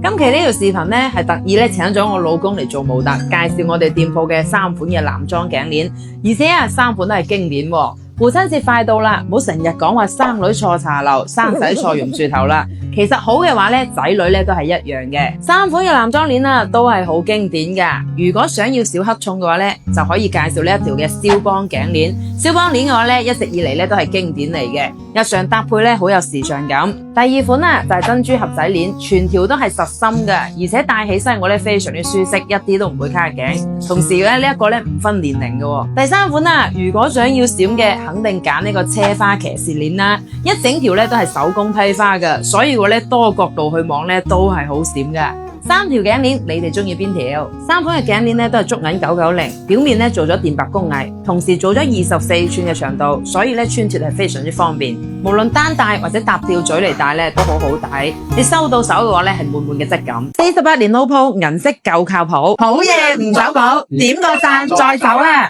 今期呢條視頻咧係特意咧請咗我老公嚟做模特，介紹我哋店鋪嘅3款嘅男裝頸鏈，而且啊3款都係經典喎。父親節快到啦，唔好成日講話生女錯茶樓，生仔錯榕樹頭啦。其實好嘅話咧，仔女咧都係一樣嘅。3款嘅男裝鏈啊，都係好經典噶。如果想要小克重嘅話咧，就可以介紹呢一條嘅蕭邦頸鏈。蕭邦鏈嘅話咧，一直以嚟咧都係經典嚟嘅，日常搭配咧好有時尚感。第2款啊就係珍珠盒仔鏈，全條都係實心嘅，而且戴起身我咧非常之舒適，一啲都唔會卡頸。同時咧呢一個咧唔分年齡嘅。第3款啊，如果想要閃嘅，肯定揀呢個車花騎士鏈啦，一整條咧都係手工批花嘅，所以我咧多角度去望咧都係好閃噶。3條頸鏈，你哋中意邊條？3款嘅頸鏈咧都係竹銀990，表面咧做咗電白工藝，同時做咗24寸嘅長度，所以咧穿脫係非常之方便。無論單戴或者搭吊嘴嚟戴咧都好好睇，你收到手嘅話咧係滿滿嘅質感。48年老鋪，銀色夠靠譜，好嘢唔走寶，點個讚再走啦！